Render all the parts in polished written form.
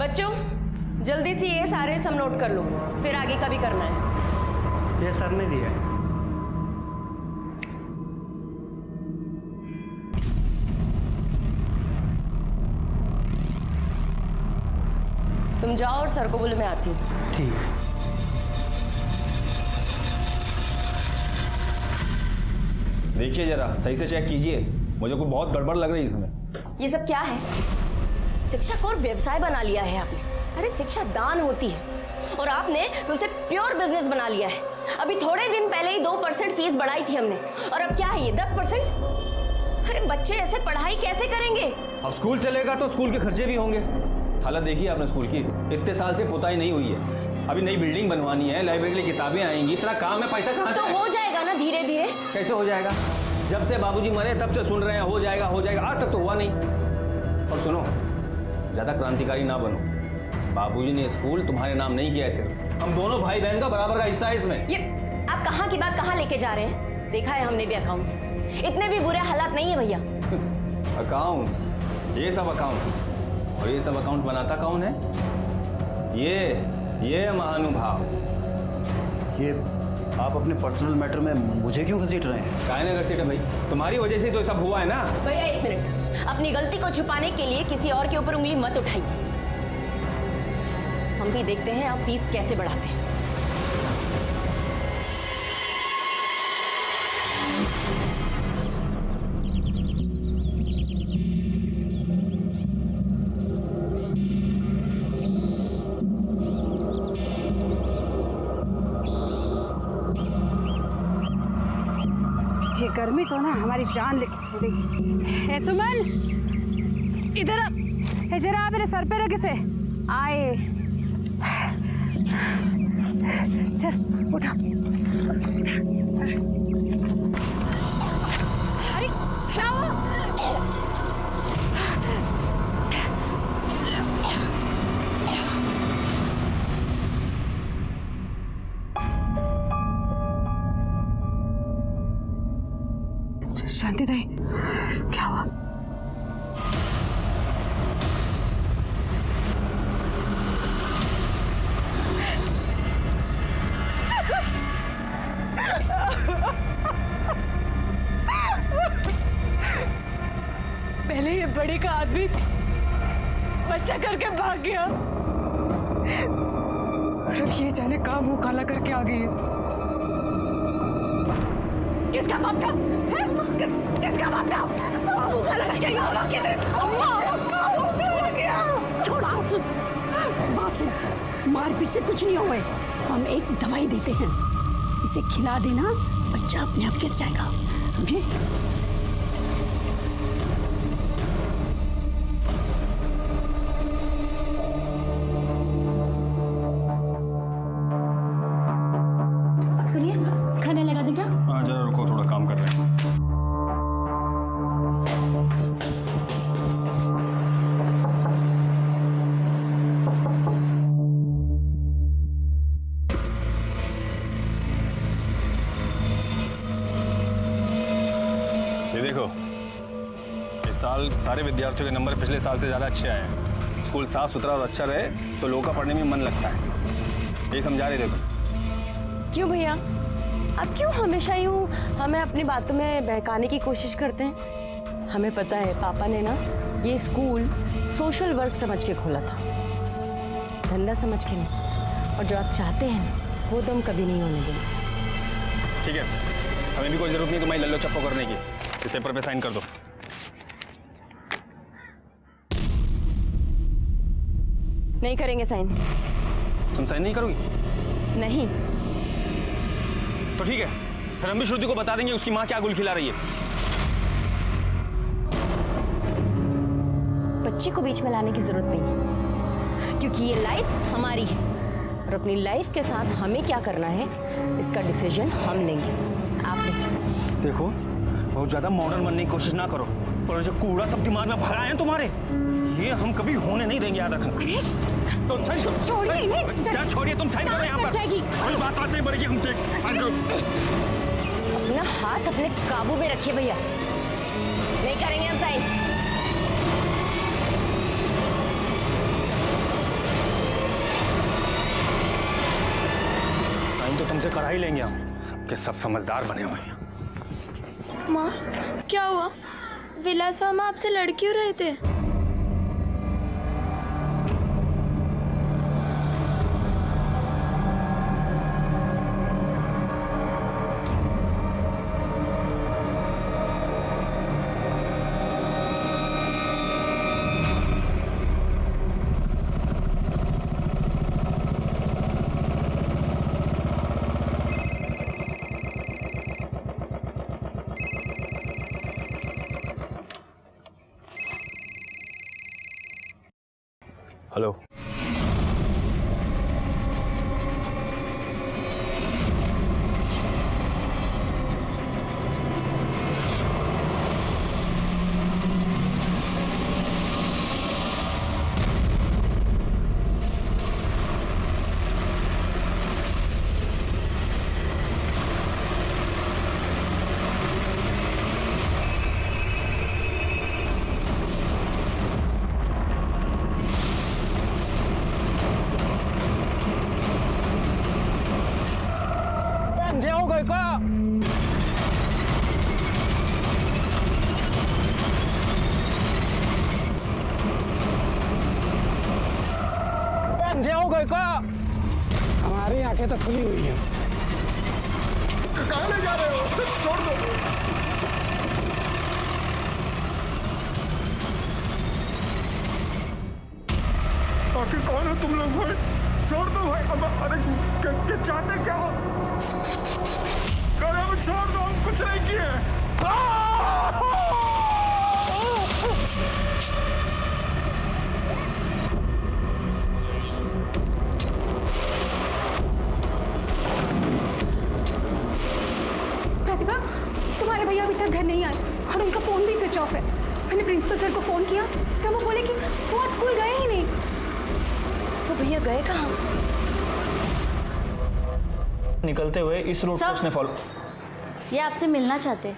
बच्चों जल्दी से ये सारे सम नोट कर लो, फिर आगे का भी करना है। ये सर ने दिया है। तुम जाओ और सर को बोलो मैं आती हूँ। ठीक। देखिए जरा सही से चेक कीजिए, मुझे को बहुत गड़बड़ लग रही है इसमें। ये सब क्या है? शिक्षा को और व्यवसाय बना लिया है आपने। अरे शिक्षा दान होती है और आपने उसे प्योर बिजनेस बना लिया है। अभी थोड़े दिन पहले ही 2% फीस बढ़ाई थी हमने और अब क्या है ये 10%? अरे बच्चे ऐसे पढ़ाई कैसे करेंगे? अब स्कूल चलेगा तो स्कूल के खर्चे भी होंगे। हालत देखिए आपने स्कूल की, इतने साल से पुताई नहीं हुई है, अभी नई बिल्डिंग बनवानी है, लाइब्रेरी के लिए किताबें आएंगी, इतना काम है, पैसा कहाँ से? तो हो जाएगा ना धीरे धीरे। कैसे हो जाएगा? जब से बाबूजी मरे तब से सुन रहे हैं हो जाएगा हो जाएगा, आज तक तो हुआ नहीं। और सुनो, ज्यादा क्रांतिकारी ना बनो, बाबूजी ने स्कूल तुम्हारे नाम नहीं किया है, सिर्फ हम दोनों भाई बहन का बराबर का हिस्सा है इसमें। ये आप कहाँ की बात कहाँ लेके जा रहे हैं? देखा है हमने भी अकाउंट्स, इतने भी बुरे हालात नहीं है भैया। अकाउंट्स, ये सब अकाउंट, और ये सब अकाउंट बनाता कौन है? ये महानुभाव। ये आप अपने पर्सनल मैटर में मुझे क्यों घसीट रहे हैं? काहे ना घसीटे भाई, तुम्हारी वजह से तो सब हुआ है ना। भैया एक मिनट, अपनी गलती को छुपाने के लिए किसी और के ऊपर उंगली मत उठाइए। हम भी देखते हैं आप फीस कैसे बढ़ाते हैं। ये गर्मी तो ना हमारी जान लेके छोड़ेगी। ए सुमन, इधर आ, जरा आ मेरे सर पे रख इसे। आए, चल उठा। अरे क्या हुआ? शांति दे, क्या हुआ? पहले ये बड़े का आदमी बच्चा करके भाग गया और अब ये जाने कहाँ मुंह काला करके आ गई है। किसका बाप था? किसका बाप था? बाबू का लगा चाहिए होगा किधर? छोड़ बासु, मारपीट से कुछ नहीं हुए। हम एक दवाई देते हैं, इसे खिला देना, बच्चा अपने आप गिर जाएगा, समझे? सुनिए, खाने लगा दे क्या? हाँ जरा रुको, थोड़ा काम कर रहे हैं। ये देखो, इस साल सारे विद्यार्थियों के नंबर पिछले साल से ज़्यादा अच्छे आए हैं। स्कूल साफ सुथरा और अच्छा रहे तो लोगों का पढ़ने में मन लगता है, ये समझा रहे देखो। क्यों भैया, आप क्यों हमेशा यूं हमें अपनी बातों में बहकाने की कोशिश करते हैं? हमें पता है पापा ने ना ये स्कूल सोशल वर्क समझ के खोला था, धंधा समझ के नहीं। और जो आप चाहते हैं ना वो तो हम कभी नहीं होने देंगे। ठीक है, हमें भी कोई जरूरत नहीं तुम्हारी लल्लो चप्पो करने की, इस पेपर पे साइन कर दो। नहीं करेंगे साइन। तुम साइन नहीं करोगी? नहीं। तो ठीक है, फिर हम भी श्रुति को बता देंगे उसकी माँ क्या गुल खिला रही है। बच्चे को बीच में लाने की जरूरत नहीं है, क्योंकि ये लाइफ हमारी है और अपनी लाइफ के साथ हमें क्या करना है इसका डिसीजन हम लेंगे, आप नहीं। देखो, बहुत ज्यादा मॉडर्न बनने की कोशिश ना करो, पर जो कूड़ा सब दिमाग में भरा है तुम्हारे, ये हम कभी होने नहीं देंगे, याद रखना। तुम साइन करो। छोड़िए इन्हें। क्या छोड़िए, तुम साइन करो यहाँ पर। जाएगी। कोई बात नहीं बढ़ेगी, हम देख साइन करो। अपना हाथ अपने काबू में रखिए भैया, नहीं करेंगे हम साइन। तुमसे करा ही लेंगे हम। सबके सब समझदार बने हुए हैं। माँ क्या हुआ? विलास मामा आपसे लड़ क्यों रहे थे? हेलो। अंधे हो गए क्या? अंधे हो गए क्या? हमारी आंखें तो खुली हुई हैं। कहाँ ले जा रहे हो? छोड़ दो। आखिर कौन हो तुम लोग भाई? छोड़ दो भाई। अब अरे क्या चाहते क्या हो? अरे अब छोड़ दो, हम कुछ नहीं किए। प्रतिभा, तुम्हारे भैया अभी तक घर नहीं आए और उनका फोन भी स्विच ऑफ है। मैंने प्रिंसिपल सर को फोन किया तो वो बोले कि वो आज स्कूल गए ही नहीं। तो भैया गए कहाँ? निकलते हुए इस रूट को उसने फॉलो। ये आपसे मिलना चाहते हैं।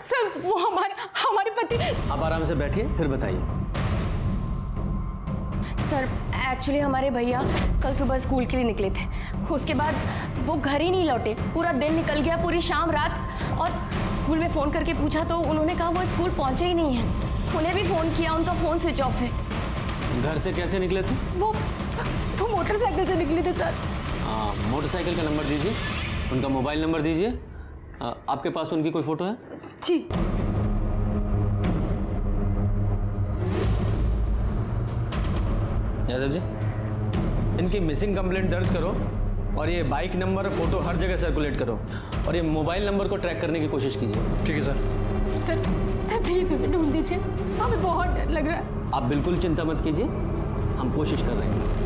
सर वो हमारे पति। आप आराम से बैठिए, फिर बताइए। सर एक्चुअली हमारे भैया कल सुबह स्कूल के लिए निकले थे, उसके बाद वो घर ही नहीं लौटे। पूरा दिन निकल गया, पूरी शाम रात, और स्कूल में फ़ोन करके पूछा तो उन्होंने कहा वो स्कूल पहुंचे ही नहीं हैं। उन्हें भी फ़ोन किया, उनका फ़ोन स्विच ऑफ है। घर से कैसे निकले थे? वो मोटरसाइकिल से निकले थे सर। हाँ, मोटरसाइकिल का नंबर दीजिए, उनका मोबाइल नंबर दीजिए। आपके पास उनकी कोई फ़ोटो है? जी। यादव जी, इनकी मिसिंग कंप्लेंट दर्ज करो और ये बाइक नंबर और फोटो हर जगह सर्कुलेट करो और ये मोबाइल नंबर को ट्रैक करने की कोशिश कीजिए। ठीक है सर। सर प्लीज उन्हें ढूंढ दीजिए, हमें बहुत डर लग रहा है। आप बिल्कुल चिंता मत कीजिए, हम कोशिश कर रहे हैं।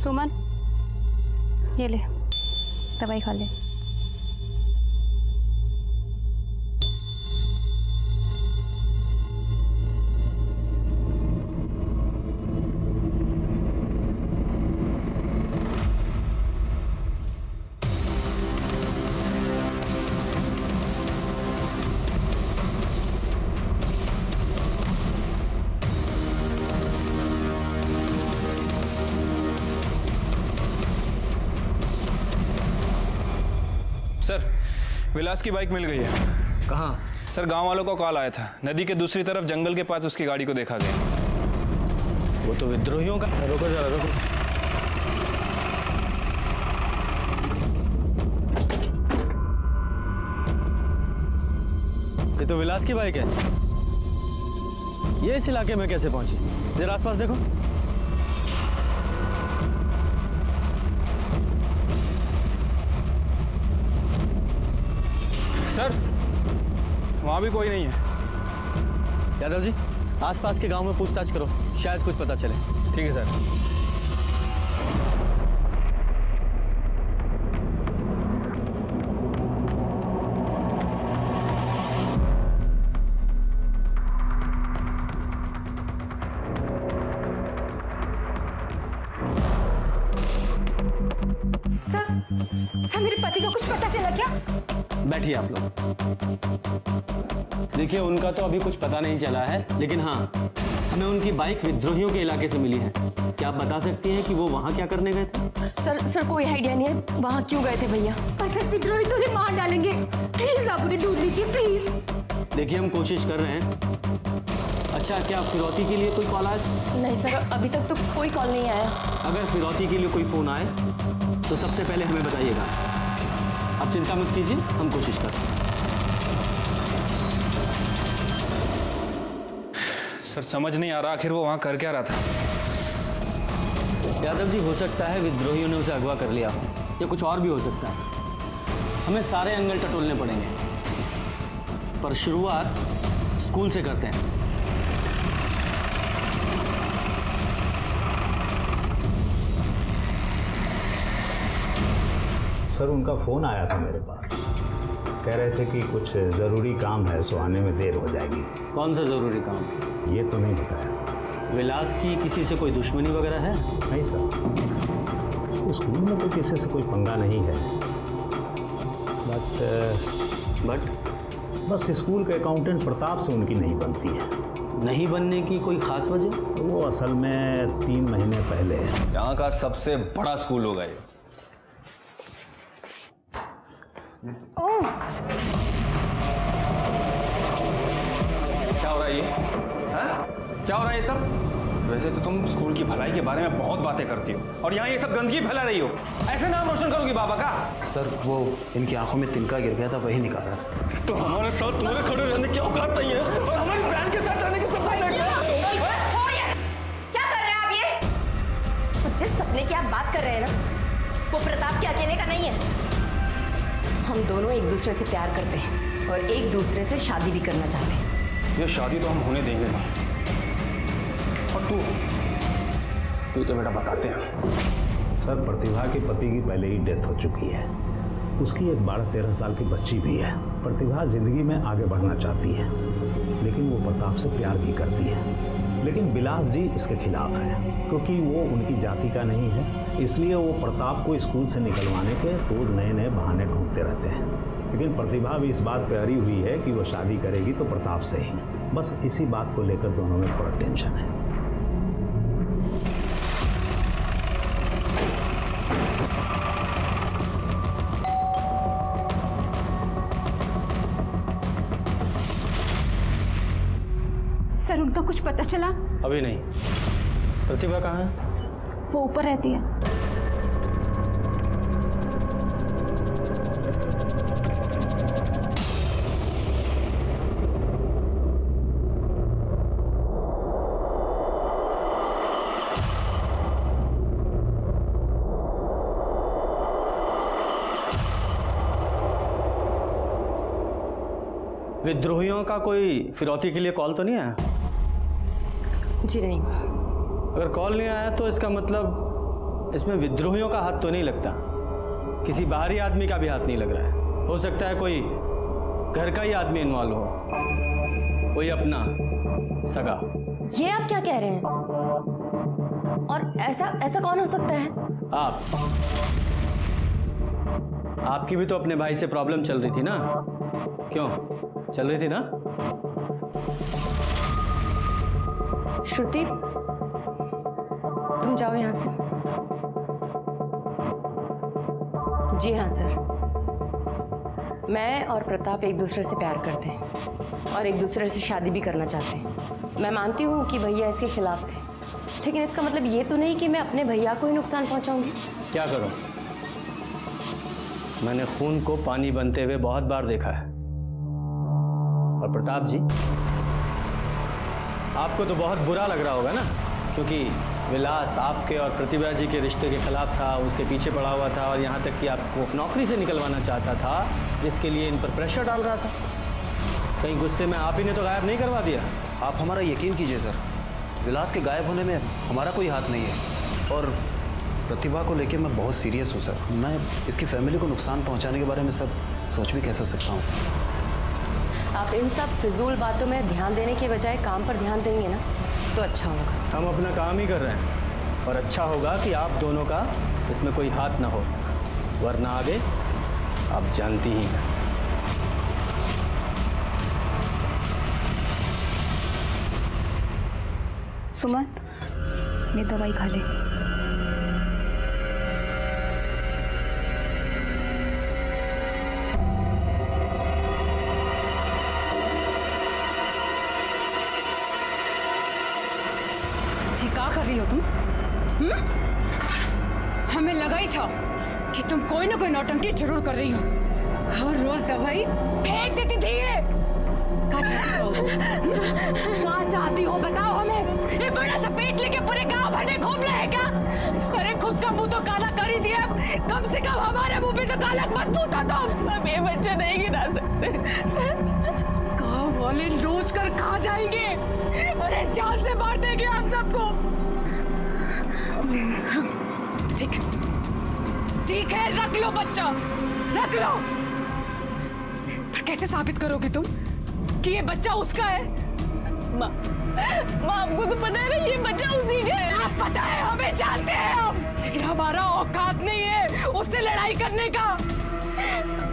सुमन, ये ले दवाई खा ले। सर, विलास की बाइक मिल गई है। कहाँ? सर, गांव वालों को कॉल आया था, नदी के दूसरी तरफ जंगल के पास उसकी गाड़ी को देखा गया। वो तो विद्रोहियों का। रोको जरा, रोको। ये तो विलास की बाइक है। ये इस इलाके में कैसे पहुंची? जरा आसपास देखो। सर, वहां भी कोई नहीं है। यादव जी, आसपास के गांव में पूछताछ करो, शायद कुछ पता चले। ठीक है सर। सर मेरे पति का कुछ पता चला क्या? बैठिए आप लोग। देखिए, उनका तो अभी कुछ पता नहीं चला है, लेकिन हाँ, हमें उनकी बाइक विद्रोहियों के इलाके से मिली है। क्या आप बता सकती हैं कि वो वहाँ क्या करने गए थे? सर कोई आइडिया नहीं है वहाँ क्यों गए थे भैया। पर सर विद्रोही तो उन्हें मार डालेंगे। प्लीज आप उन्हें ढूंढ लीजिए प्लीज। देखिए, हम कोशिश कर रहे हैं। अच्छा, क्या फिरौती के लिए कोई कॉल आया? नहीं सर, अभी तक तो कोई कॉल नहीं आया। अगर फिरौती के लिए कोई फ़ोन आए तो सबसे पहले हमें बताइएगा। आप चिंता मत कीजिए, हम कोशिश करते हैं। सर समझ नहीं आ रहा आखिर वो वहाँ कर क्या रहा था। यादव जी, हो सकता है विद्रोहियों ने उसे अगवा कर लिया हो, या कुछ और भी हो सकता है। हमें सारे एंगल टटोलने पड़ेंगे, पर शुरुआत स्कूल से करते हैं। सर, उनका फ़ोन आया था मेरे पास। कह रहे थे कि कुछ ज़रूरी काम है, सो आने में देर हो जाएगी। कौन सा ज़रूरी काम? ये तो नहीं बताया। विलास की किसी से कोई दुश्मनी वगैरह है? नहीं सर, स्कूल में तो किसी से कोई पंगा नहीं है, बट बस स्कूल के अकाउंटेंट प्रताप से उनकी नहीं बनती है। नहीं बनने की कोई ख़ास वजह? वो असल में 3 महीने पहले। यहाँ का सबसे बड़ा स्कूल होगा ये। क्या हो रहा है ये? हाँ? क्या हो रहा है ये सब? वैसे तो तुम स्कूल की भलाई के बारे में बहुत बातें करती हो और यहाँ ये सब गंदगी फैला रही हो। ऐसे नाम रोशन करोगी बाबा का? सर, वो इनकी आंखों में तिनका गिर गया था, वही निकाल रहा था। तो हमारे साथ तुम्हारे खड़े रहने की औकात नहीं है और हमारी बहन के साथ रहने की सपना नहीं है। छोड़िए, क्या कर रहे हैं आप ये? तो जिस सपने की आप बात कर रहे हैं ना, वो प्रताप के अकेले का नहीं है। हम दोनों एक दूसरे से प्यार करते हैं और एक दूसरे से शादी भी करना चाहते हैं। ये शादी तो हम होने देंगे नहीं। और तू तो बेटा बताते हैं। सर, प्रतिभा के पति की पहले ही डेथ हो चुकी है। उसकी एक 12-13 साल की बच्ची भी है। प्रतिभा जिंदगी में आगे बढ़ना चाहती है, लेकिन वो प्रताप से प्यार भी करती है। लेकिन विलास जी इसके खिलाफ है, क्योंकि वो उनकी जाति का नहीं है। इसलिए वो प्रताप को स्कूल से निकलवाने के रोज़ नए नए बहाने ढूंढते रहते हैं। लेकिन प्रतिभा भी इस बात पर अड़ी हुई है कि वो शादी करेगी तो प्रताप से ही। बस इसी बात को लेकर दोनों में थोड़ा टेंशन है। सर, उनका कुछ पता चला? अभी नहीं। प्रतिभा कहाँ है? वो ऊपर रहती है। विद्रोहियों का कोई फिरौती के लिए कॉल तो नहीं आया? जी नहीं। अगर कॉल नहीं आया तो इसका मतलब इसमें विद्रोहियों का हाथ तो नहीं लगता, किसी बाहरी आदमी का भी हाथ नहीं लग रहा है। हो सकता है कोई घर का ही आदमी इन्वॉल्व हो, कोई अपना सगा। ये आप क्या कह रहे हैं? और ऐसा कौन हो सकता है? आपकी भी तो अपने भाई से प्रॉब्लम चल रही थी ना? क्यों चल रही थी ना? श्रुति, तुम जाओ यहां से। जी हाँ सर, मैं और प्रताप एक दूसरे से प्यार करते हैं और एक दूसरे से शादी भी करना चाहते हैं। मैं मानती हूँ कि भैया इसके खिलाफ थे, लेकिन इसका मतलब ये तो नहीं कि मैं अपने भैया को ही नुकसान पहुंचाऊंगी। क्या करूं? मैंने खून को पानी बनते हुए बहुत बार देखा है। और प्रताप जी, आपको तो बहुत बुरा लग रहा होगा ना, क्योंकि विलास आपके और प्रतिभा जी के रिश्ते के खिलाफ था, उसके पीछे पड़ा हुआ था और यहाँ तक कि आपको नौकरी से निकलवाना चाहता था, जिसके लिए इन पर प्रेशर डाल रहा था। कहीं गुस्से में आप ही ने तो गायब नहीं करवा दिया? आप हमारा यकीन कीजिए सर, विलास के गायब होने में हमारा कोई हाथ नहीं है। और प्रतिभा को लेकर मैं बहुत सीरियस हूँ सर। मैं इसकी फैमिली को नुकसान पहुँचाने के बारे में सर सोच भी कैसे सकता हूँ। आप इन सब फिजूल बातों में ध्यान देने के बजाय काम पर ध्यान देंगे ना तो अच्छा होगा। हम अपना काम ही कर रहे हैं और अच्छा होगा कि आप दोनों का इसमें कोई हाथ ना हो, वरना आगे आप जानती ही हैं। सुमन, ये दवाई खा ले। ये क्या कर रही हो तुम? हमें लगा ही था कि तुम कोई ना कोई नौटंकी जरूर कर रही हो। हर रोज दवाई फेंक देती थी ये। क्या चाहती हो बताओ हमें? ये बड़ा सा पेट लेके पूरे गांव भर में घूम रहे हैं क्या? अरे खुद का मुंह तो काला कर ही दिया, कम से कम हमारे मुंह पे तो काला मत पूछो तुम। अब ये बच्चा नहीं गिरा सकते। गांव वाले रोज कर खा जाएंगे। अरे जान से मार देंगे हम सबको। ठीक ठीक है, रख लो बच्चा, रख लो। पर कैसे साबित करोगे तुम कि ये बच्चा उसका है? माँ आपको तो पता है ना ये बच्चा उसी का है। आप पता है, हमें जानते हैं हम, लेकिन हमारा औकात नहीं है उससे लड़ाई करने का।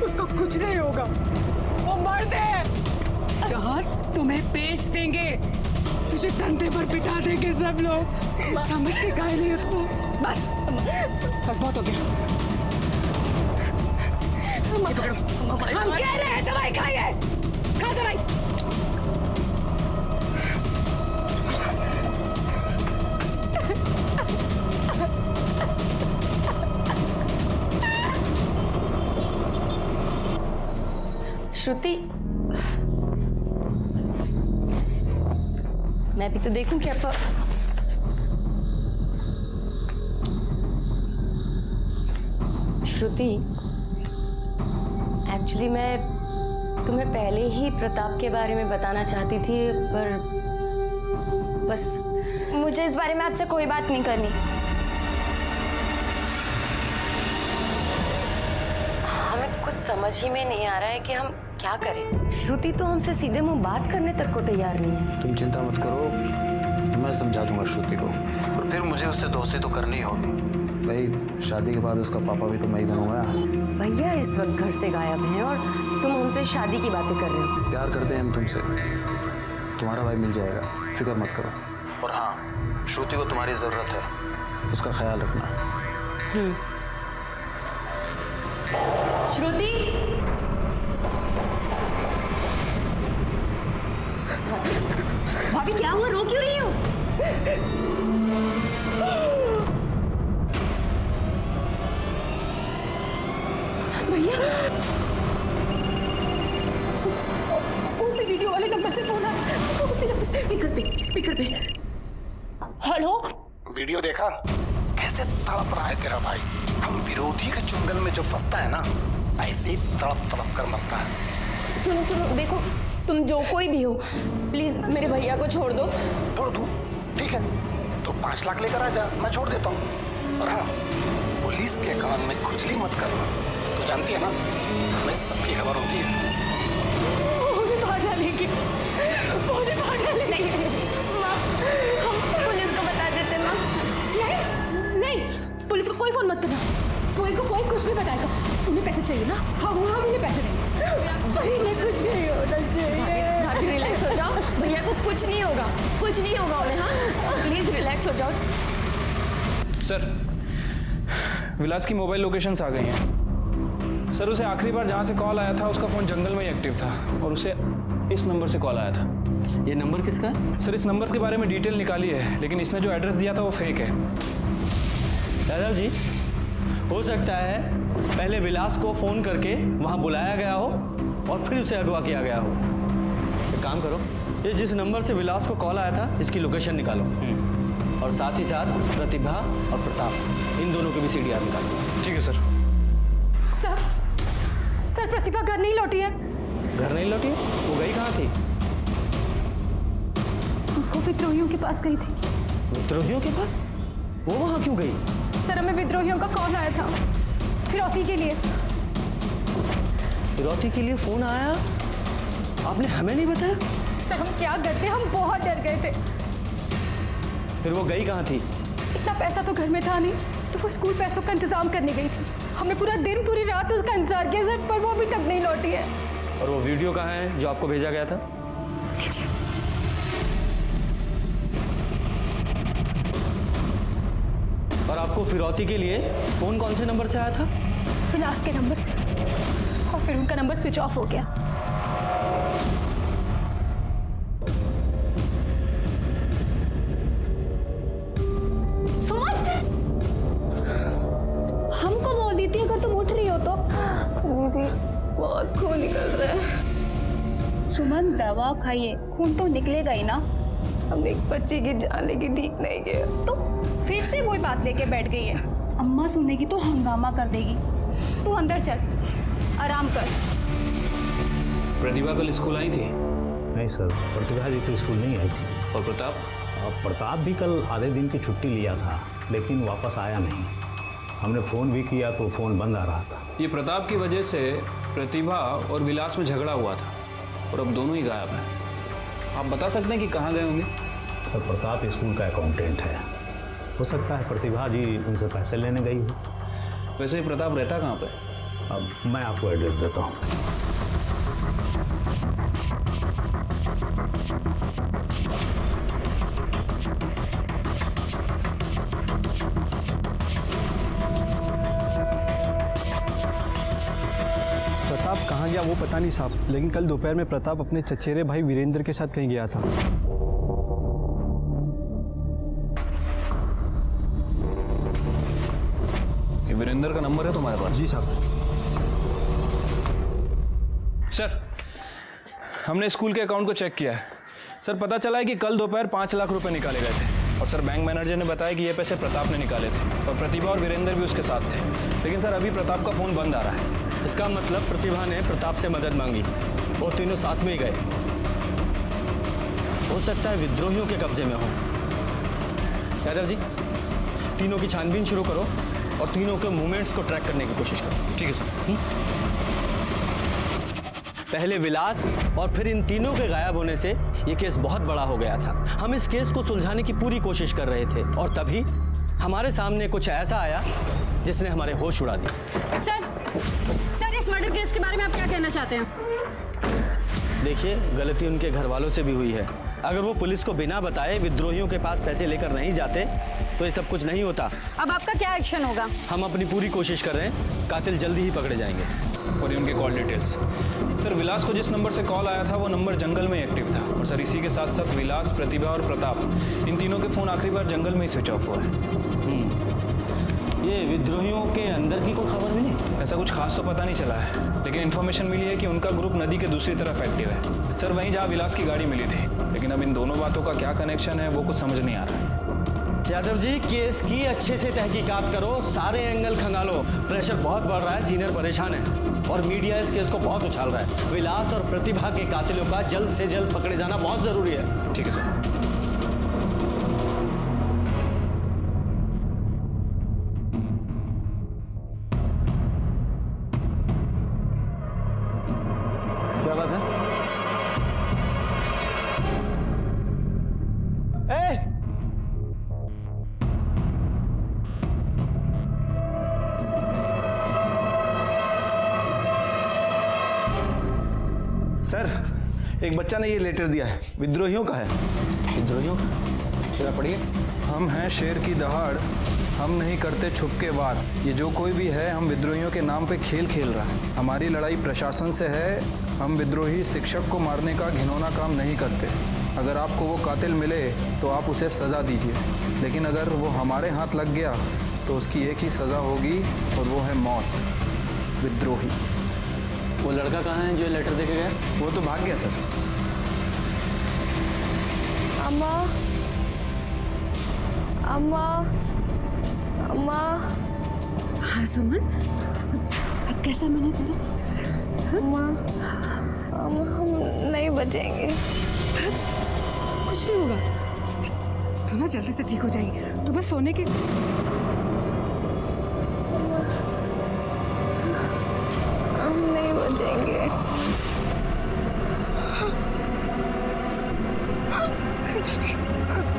उसको कुछ नहीं होगा, वो मर्द है। यार तुम्हें बेच देंगे, तुझे धंधे पर बिठा देंगे सब लोग। समझते काहे नहीं हो तुम? बस बस बहुत हो गया। हम कह रहे हैं दवाई खाइए, खा दवाई। श्रुति, मैं भी तो देखूं क्या श्रुति, एक्चुअली मैं तुम्हें पहले ही प्रताप के बारे में बताना चाहती थी, पर बस मुझे इस बारे में आपसे कोई बात नहीं करनी। हमें कुछ समझ ही में नहीं आ रहा है कि हम क्या करें। श्रुति तो हमसे सीधे मुंह बात करने तक को तैयार नहीं है। तुम चिंता मत करो, मैं समझा दूंगा श्रुति को, और फिर मुझे उससे दोस्ती तो करनी होगी भाई। शादी के बाद उसका पापा भी तो मैं ही बनूंगा। भैया इस वक्त घर से गायब हैं और तुम हमसे शादी की बातें कर रहे हो। प्यार करते हैं हम तुमसे, तुम्हारा भाई मिल जाएगा, फिक्र मत करो। और हाँ, श्रुति को तुम्हारी जरूरत है, उसका ख्याल रखना। श्रुति, भाभी क्या हुआ, रो क्यों रही हो? भैया, उसी वीडियो वाले नंबर से फोन आया, उसी नंबर से। स्पीकर पे। हेलो, वीडियो देखा कैसे तड़प रहा है तेरा भाई? हम विरोधी के चुंगल में जो फंसता है ना, ऐसे ही तड़प तड़प कर मरता है। सुनो देखो, तुम जो कोई भी हो, प्लीज मेरे भैया को छोड़ दो। छोड़ दूं? ठीक है, तो 5 लाख लेकर आ जा, मैं छोड़ देता हूँ। और हाँ, पुलिस के कान में खुजली मत करना, तो जानती है ना हमें सबकी खबर होती है। पुलिस को बता देते माँ। नहीं, पुलिस को कोई फोन मत करना। पुलिस को कोई कुछ नहीं बताएगा। उन्हें पैसे चाहिए ना? हम उन्हें पैसे देंगे। कुछ नहीं होना चाहिए। भाभी रिलैक्स हो जाओ, भैया को कुछ नहीं होगा उन्हें। हाँ प्लीज रिलैक्स हो जाओ। सर, विलास की मोबाइल लोकेशंस आ गई हैं। सर, उसे आखिरी बार जहाँ से कॉल आया था उसका फ़ोन जंगल में ही एक्टिव था, और उसे इस नंबर से कॉल आया था। ये नंबर किसका है? सर, इस नंबर के बारे में डिटेल निकाली है, लेकिन इसने जो एड्रेस दिया था वो फेक है। यादव जी, हो सकता है पहले विलास को फ़ोन करके वहाँ बुलाया गया हो और फिर उसे अगवा किया गया हो। एक काम करो, ये जिस नंबर से विलास को कॉल आया था इसकी लोकेशन निकालो, और साथ ही साथ प्रतिभा और प्रताप, इन दोनों की भी CDR निकालो। ठीक है सर। सर, प्रतिभा घर नहीं लौटी है। घर नहीं लौटी? वो गई कहाँ थी? वो विद्रोहियों के पास गई थी। विद्रोहियों के पास? वो वहाँ क्यों गई? सर, हमें विद्रोहियों का कॉल आया था फिरौती के लिए। फिरौती के लिए फोन आया? आपने हमें नहीं बताया? सर, हम क्या करते, हम बहुत डर गए थे। फिर वो गई कहाँ थी? इतना पैसा तो घर में था नहीं, तो वो स्कूल पैसों का इंतजाम करने गई थी। हमने पूरा दिन पूरी रात उसका इंतजार किया सर, पर वो अभी तक नहीं लौटी है। और वो वीडियो कहाँ है जो आपको भेजा गया था? और आपको फिरौती के लिए फोन कौन से नंबर से आया था? विलास के नंबर से, और फिर उनका नंबर स्विच ऑफ हो गया। हमको बोल देती अगर तुम उठ रही हो तो। दीदी बहुत खून निकल रहा है। सुमन दवा खाइए, खून तो निकलेगा ही ना। अब एक बच्चे की जान लेके ठीक नहीं गया। तो फिर से वही बात लेके बैठ गई है। अम्मा सुनेगी तो हंगामा कर देगी। तू अंदर चल, आराम कर। प्रतिभा कल स्कूल आई थी? नहीं सर, प्रतिभा जी तो स्कूल नहीं आई थी। और प्रताप? प्रताप भी कल आधे दिन की छुट्टी लिया था, लेकिन वापस आया नहीं। हमने फ़ोन भी किया तो फ़ोन बंद आ रहा था। ये प्रताप की वजह से प्रतिभा और विलास में झगड़ा हुआ था और अब दोनों ही गायब हैं। आप बता सकते हैं कि कहाँ गए होंगे? सर, प्रताप स्कूल का अकाउंटेंट है, हो सकता है प्रतिभा जी उनसे पैसे लेने गई हो। वैसे ही प्रताप रहता कहाँ पे? अब मैं आपको एड्रेस देता हूँ। प्रताप कहाँ गया वो पता नहीं साहब, लेकिन कल दोपहर में प्रताप अपने चचेरे भाई वीरेंद्र के साथ कहीं गया था। ये वीरेंद्र का नंबर है तुम्हारे पास? जी साहब। सर, हमने स्कूल के अकाउंट को चेक किया है सर। पता चला है कि कल दोपहर 5 लाख रुपए निकाले गए थे और सर बैंक मैनेजर ने बताया कि ये पैसे प्रताप ने निकाले थे और प्रतिभा और वीरेंद्र भी उसके साथ थे। लेकिन सर अभी प्रताप का फ़ोन बंद आ रहा है। इसका मतलब प्रतिभा ने प्रताप से मदद मांगी और तीनों साथ में ही गए। हो सकता है विद्रोहियों के कब्जे में हो। यादव जी, तीनों की छानबीन शुरू करो और तीनों के मूवमेंट्स को ट्रैक करने की कोशिश करो। ठीक है सर। पहले विलास और फिर इन तीनों के गायब होने से ये केस बहुत बड़ा हो गया था। हम इस केस को सुलझाने की पूरी कोशिश कर रहे थे और तभी हमारे सामने कुछ ऐसा आया जिसने हमारे होश उड़ा दिए। सर, इस मर्डर केस के बारे में आप क्या कहना चाहते हैं? देखिए, गलती उनके घर वालों से भी हुई है। अगर वो पुलिस को बिना बताए विद्रोहियों के पास पैसे लेकर नहीं जाते तो ये सब कुछ नहीं होता। अब आपका क्या एक्शन होगा? हम अपनी पूरी कोशिश कर रहे हैं, कातिल जल्दी ही पकड़े जाएंगे। और ये उनके कॉल डिटेल्स। सर, विलास को जिस नंबर से कॉल आया था वो नंबर जंगल में एक्टिव था और सर इसी के साथ साथ विलास, प्रतिभा और प्रताप, इन तीनों के फ़ोन आखिरी बार जंगल में ही स्विच ऑफ हुआ है। ये विद्रोहियों के अंदर की कोई खबर मिली? ऐसा कुछ खास तो पता नहीं चला है, लेकिन इन्फॉर्मेशन मिली है कि उनका ग्रुप नदी के दूसरी तरफ एक्टिव है सर, वहीं जहाँ विलास की गाड़ी मिली थी। लेकिन अब इन दोनों बातों का क्या कनेक्शन है वो कुछ समझ नहीं आ रहा है। यादव जी, केस की अच्छे से तहकीकात करो, सारे एंगल खंगालो। प्रेशर बहुत बढ़ रहा है, सीनियर परेशान है और मीडिया इस केस को बहुत उछाल रहा है। विलास और प्रतिभा के कातिलों का जल्द से जल्द पकड़े जाना बहुत जरूरी है। ठीक है सर। क्या बात है? सर, एक बच्चा ने ये लेटर दिया है, विद्रोहियों का है। विद्रोहियों का? जरा पढ़िए। हम हैं शेर की दहाड़, हम नहीं करते छुप के वार। ये जो कोई भी है हम विद्रोहियों के नाम पे खेल खेल रहा है। हमारी लड़ाई प्रशासन से है, हम विद्रोही शिक्षक को मारने का घिनौना काम नहीं करते। अगर आपको वो कातिल मिले तो आप उसे सज़ा दीजिए, लेकिन अगर वो हमारे हाथ लग गया तो उसकी एक ही सज़ा होगी और वो है मौत। विद्रोही। वो लड़का कहाँ है जो लेटर देके गया? वो तो भाग गया सर। अम्मा, अम्मा, अम्मा। हाँ सुमन, अब कैसा मना तेरा? अम्मा, अम्मा, हम नहीं बचेंगे। कुछ नहीं होगा, तो ना जल्दी से ठीक हो जाएगी। तो बस सोने की हम नहीं बचेंगे।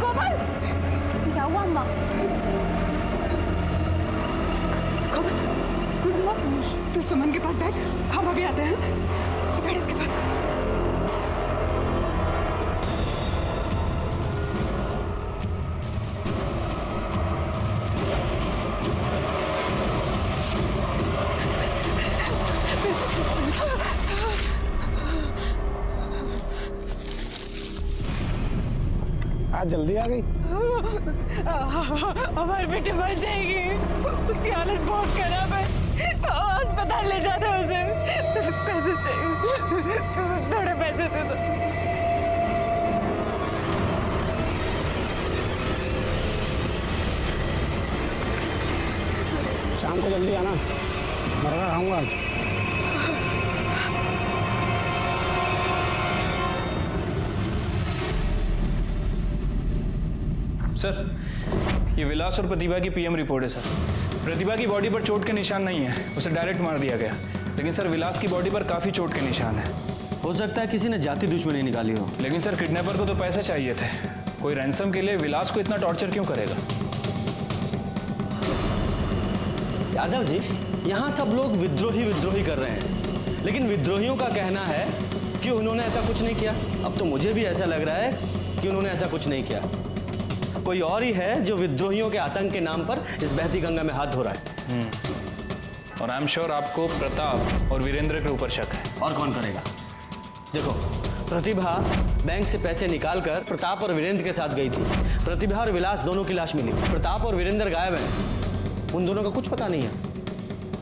कोमल, क्या हुआ अम्मा? कोमल, तू सुमन के पास बैठ, हम अभी आते हैं। तो बैठ इसके पास। आज जल्दी आ गई। हमारी बेटी मर जाएगी, उसकी हालत बहुत खराब है, अस्पताल ले जाना है उसे। पैसे चाहिए, थोड़े पैसे दे दो। शाम को जल्दी आना, मुर्गा खाऊंगा आज। सर, ये विलास और प्रतिभा की पीएम रिपोर्ट है सर। प्रतिभा की बॉडी पर चोट के निशान नहीं है, उसे डायरेक्ट मार दिया गया। लेकिन सर विलास की बॉडी पर काफ़ी चोट के निशान है। हो सकता है किसी ने जाति दुश्मनी निकाली हो। लेकिन सर किडनैपर को तो पैसे चाहिए थे, कोई रैंसम के लिए विलास को इतना टॉर्चर क्यों करेगा? यादव जी, यहाँ सब लोग विद्रोही कर रहे हैं, लेकिन विद्रोहियों का कहना है कि उन्होंने ऐसा कुछ नहीं किया। अब तो मुझे भी ऐसा लग रहा है कि उन्होंने ऐसा कुछ नहीं किया। कोई और ही है जो विद्रोहियों के आतंक के नाम पर इस बहती गंगा में हाथ धो रहा है। और आई एम श्योर आपको प्रताप और वीरेंद्र के ऊपर शक है। और कौन करेगा? देखो, प्रतिभा बैंक से पैसे निकालकर प्रताप और वीरेंद्र के साथ गई थी। प्रतिभा और विलास दोनों की लाश मिली। प्रताप और वीरेंद्र गायब हैं, उन दोनों का कुछ पता नहीं है,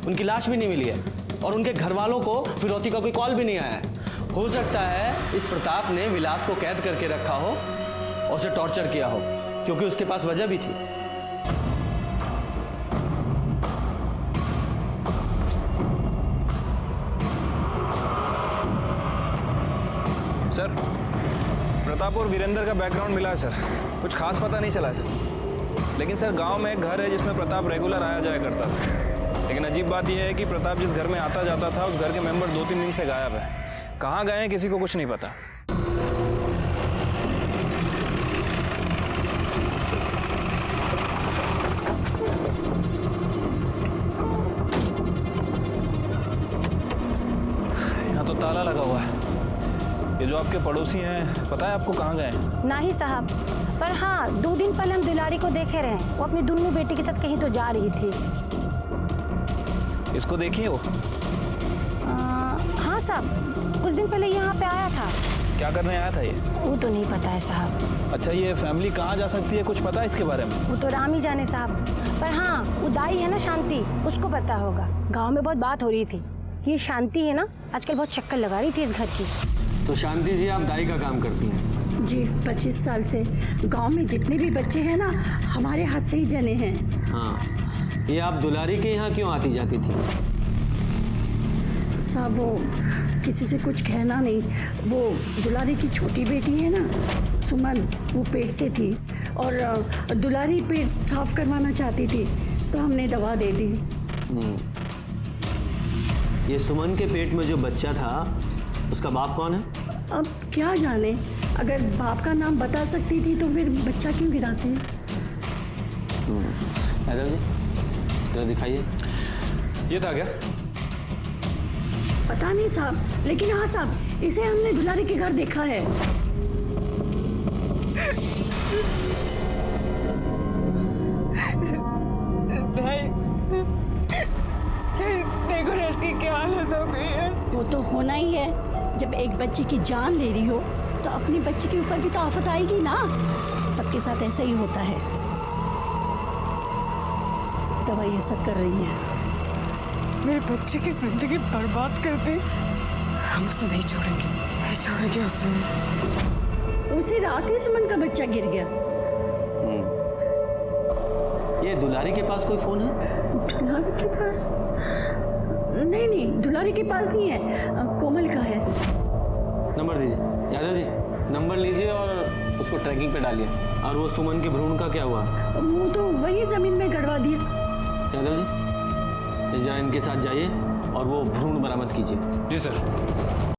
उनकी लाश भी नहीं मिली है, और उनके घर वालों को फिरौती का कोई कॉल भी नहीं आया है। हो सकता है इस प्रताप ने विलास को कैद करके रखा हो और उसे टॉर्चर किया हो, क्योंकि उसके पास वजह भी थी। सर, प्रताप और वीरेंद्र का बैकग्राउंड मिला है सर, कुछ खास पता नहीं चला है सर। लेकिन सर गांव में एक घर है जिसमें प्रताप रेगुलर आया जाया करता था। लेकिन अजीब बात यह है कि प्रताप जिस घर में आता जाता था उस घर के मेंबर 2-3 दिन से गायब है। कहाँ गए हैं किसी को कुछ नहीं पता। यहाँ तो ताला लगा हुआ है। ये जो आपके पड़ोसी हैं, पता है आपको कहाँ गए हैं? नहीं साहब, पर हाँ 2 दिन पहले हम दुलारी को देखे रहे। वो अपनी दुन्नू बेटी के साथ कहीं तो जा रही थी। इसको देखिए वो। हाँ साहब, कुछ दिन पहले यहाँ पे आया था। क्या करने आया था ये? वो तो नहीं पता है साहब। अच्छा, ये फैमिली कहाँ जा सकती है, कुछ पता है इसके बारे में? वो तो राम ही जाने साहब, पर हाँ वो दाई है ना शांति, उसको पता होगा। गाँव में बहुत बात हो रही थी। ये शांति है ना, आजकल बहुत चक्कर लगा रही थी इस घर की। तो शांति जी, आप दाई का काम करती हैं? जी, 25 साल से गांव में जितने भी बच्चे हैं ना, हमारे हाथ से ही जने हैं। हाँ, ये आप दुलारी के यहाँ क्यों आती जाती थी? साहब वो किसी से कुछ कहना नहीं। वो दुलारी की छोटी बेटी है ना सुमन, वो पेट से थी और दुलारी पेट साफ करवाना चाहती थी, तो हमने दवा दे दी। ये सुमन के पेट में जो बच्चा था उसका बाप कौन है? अब क्या जाने, अगर बाप का नाम बता सकती थी तो फिर बच्चा क्यों गिराते हैं? यादव जी, जरा दिखाइए। ये था क्या? पता नहीं साहब, लेकिन हाँ साहब, इसे हमने दुलारी के घर देखा है। देखो ना इसकी क्या हालत हो गई है। वो तो होना ही है, जब एक बच्चे की जान ले रही हो तो अपने बच्चे के ऊपर भी तो आफत आएगी ना। सबके साथ ऐसा ही होता है। दवाई असर कर रही है। मेरे बच्चे की जिंदगी बर्बाद कर दी, हम उसे नहीं छोड़ेंगे, नहीं छोड़ेंगे उसे। उसी रात ही सुमन का बच्चा गिर गया। ये दुलारी के पास कोई फोन है? दुलारी के पास? नहीं, दुलारी के पास नहीं है, कोमल का है। नंबर दीजिए। यादव जी, नंबर लीजिए और उसको ट्रैकिंग पे डालिए। और वो सुमन के भ्रूण का क्या हुआ? वो तो वही जमीन में गड़वा दिया। यादव जी, जरा इनके साथ जाइए और वो भ्रूण बरामद कीजिए। जी सर।